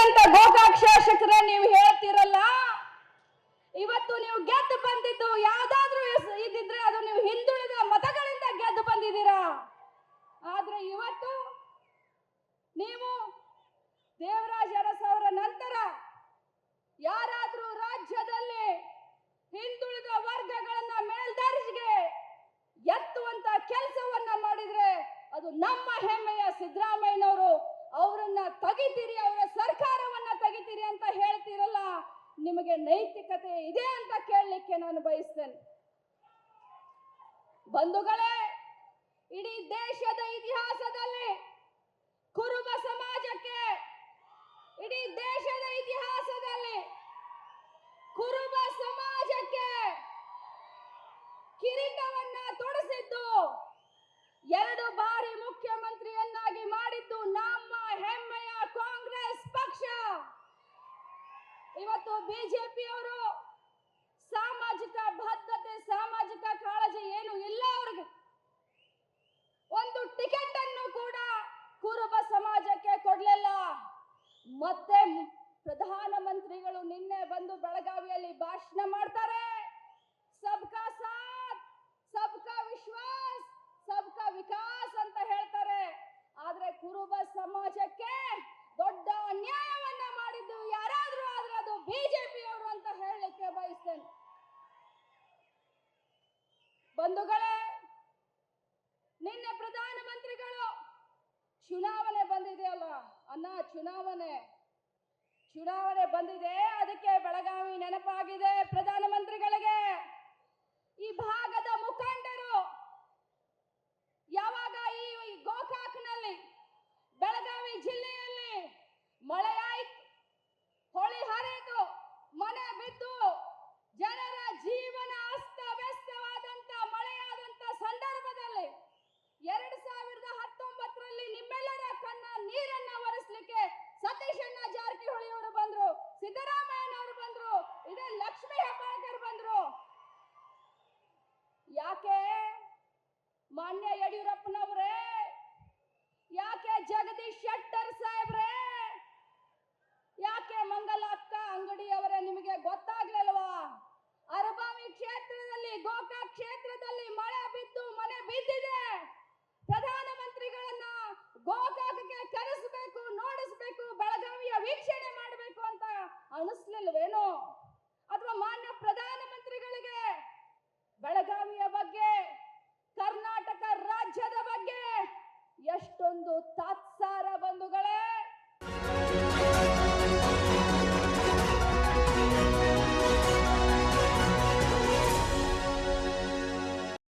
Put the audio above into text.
ಅಂತ ಗೋಕಾಕ್ ಶಾಸಕರ ನೀವು ಹೇಳ್ತಿರಲ್ಲ, ಇವತ್ತು ನೀವು ಗೆದ್ದು ಬಂದಿದ್ದು ಯಾವ್ದಾದ್ರೂ ಇದಿದ್ರೆ ಅದು ನೀವು ಹಿಂದುಳಿದ ಮತಗಳಿಂದ ಗೆದ್ದು ಬಂದಿದ್ದೀರಾ. ಆದ್ರೆ ಇವತ್ತು ನೀವು ದೇವರಾಜ ಅರಸ್ ಅವರ ನಂತರ ಯಾರಾದ್ರೂ ರಾಜ್ಯದಲ್ಲಿ ಹಿಂದುಳಿದ ವರ್ಗಗಳನ್ನ ಮೇಲ್ದರ್ಜೆಗೆ ಎತ್ತುವಂತ ಕೆಲಸವನ್ನ ಮಾಡಿದ್ರೆ ಅದು ನಮ್ಮ ಹೆಮ್ಮೆಯ ಸಿದ್ದರಾಮಯ್ಯನವರು. ಅವರನ್ನ ತೆಗಿತೀರಿ, ಅವರ ಸರ್ಕಾರವನ್ನ ತೆಗಿತೀರಿ ಅಂತ ಹೇಳ್ತೀರಲ್ಲ, ನಿಮಗೆ ನೈತಿಕತೆ ಇದೆ ಅಂತ ಕೇಳಲಿಕ್ಕೆ ನಾನು ಬಯಸ್ತೇನೆ. ಬಂಧುಗಳೇ, ಇಡೀ ದೇಶದ ಇತಿಹಾಸದಲ್ಲಿ ಕುರುಬ ಸಮಾಜಕ್ಕೆ, ಇಡೀ ದೇಶದ ಇತಿಹಾಸದಲ್ಲಿ ಕುರುಬ ಸಮಾಜಕ್ಕೆ ಕಿರೀಟವನ್ನ ತೊಡಿಸಿದ್ದು, 2 ಬಾರಿ ಮುಖ್ಯಮಂತ್ರಿಯನ್ನಾಗಿ ಮಾಡಿದ್ದು ನಮ್ಮ ಹೆಮ್ಮೆಯ ಕಾಂಗ್ರೆಸ್ ಪಕ್ಷ. ಇವತ್ತು ಬಿಜೆಪಿಯವರು ಸಾಮಾಜಿಕ ಬದ್ಧತೆ, ಸಾಮಾಜಿಕ ಕಾಳಜಿ ಏನು ಇಲ್ಲ ಅವ್ರಿಗೆ. ಒಂದು ಟಿಕೆಟ್ ಅನ್ನು ಕೂಡ ಕುರುಬ ಸಮಾಜಕ್ಕೆ ಕೊಡ್ಲಿಲ್ಲ. ಮತ್ತೆ ಪ್ರಧಾನಮಂತ್ರಿಗಳು ನಿನ್ನೆ ಬಂದು ಬೆಳಗಾವಿಯಲ್ಲಿ ಭಾಷಣ ಮಾಡ್ತಾರೆ, ಸಬ್ಕಾ ಸಾಥ್ ಸಬ್ಕಾ ವಿಶ್ವಾಸ್ ಸಬ್ಕಾ ವಿಕಾಸ್ ಅಂತ ಹೇಳ್ತಾರೆ. ಆದ್ರೆ ಕುರುಬ ಸಮಾಜಕ್ಕೆ ದೊಡ್ಡ ಅನ್ಯಾಯವನ್ನ ಮಾಡಿದ್ದು ಯಾರಾದ್ರೂ ಆದ್ರೆ ಅದು ಬಿಜೆಪಿಯವರು ಅಂತ ಹೇಳಲಿಕ್ಕೆ ಬಯಸ್ತೇನೆ. ಬಂಧುಗಳೇ, ನಿನ್ನೆ ಪ್ರಧಾನಮಂತ್ರಿಗಳು ಚುನಾವಣೆ ಬಂದಿದೆಯಲ್ಲ ಅನ್ನ, ಚುನಾವಣೆ ಬಂದಿದೆ, ಅದಕ್ಕೆ ಬೆಳಗಾವಿ ನೆನಪಾಗಿದೆ ಪ್ರಧಾನಮಂತ್ರಿಗಳಿಗೆ. ಈ ಭಾಗದ ಮುಖಂಡರು ಯಾವಾಗ ಈ ಗೋಕಾಕ್ನಲ್ಲಿ ಬೆಳಗಾವಿ ಜಿಲ್ಲೆಯಲ್ಲಿ ಮಳೆ ಆಯ್ತು, ಹೊಳಿ ಹರಿದು ಮನೆ ಬಿದ್ದು ಜನರ ಜೀವನ ಅಸ್ತವ್ಯಸ್ತವಾದಂತ ಮಳೆಯಾದಂತ ಸಂದರ್ಭದಲ್ಲಿ 2019ರಲ್ಲಿ ನಿಮ್ಮೆಲ್ಲರ ಕಣ್ಣ ನೀರನ್ನ ಒರೆಸಲಿಕ್ಕೆ ಸತೀಶಣ್ಣ ಜಾರಕಿಹೊಳಿ ಅವರು ಬಂದ್ರು, ಸಿದ್ದರಾಮಯ್ಯನವರು ಬಂದ್ರು, ಇದೇ ಲಕ್ಷ್ಮೀ ಹೆಬ್ಬಾಳ್ಕರ್ ಬಂದ್ರು. ಯಾಕೆ ಮಾನ್ಯ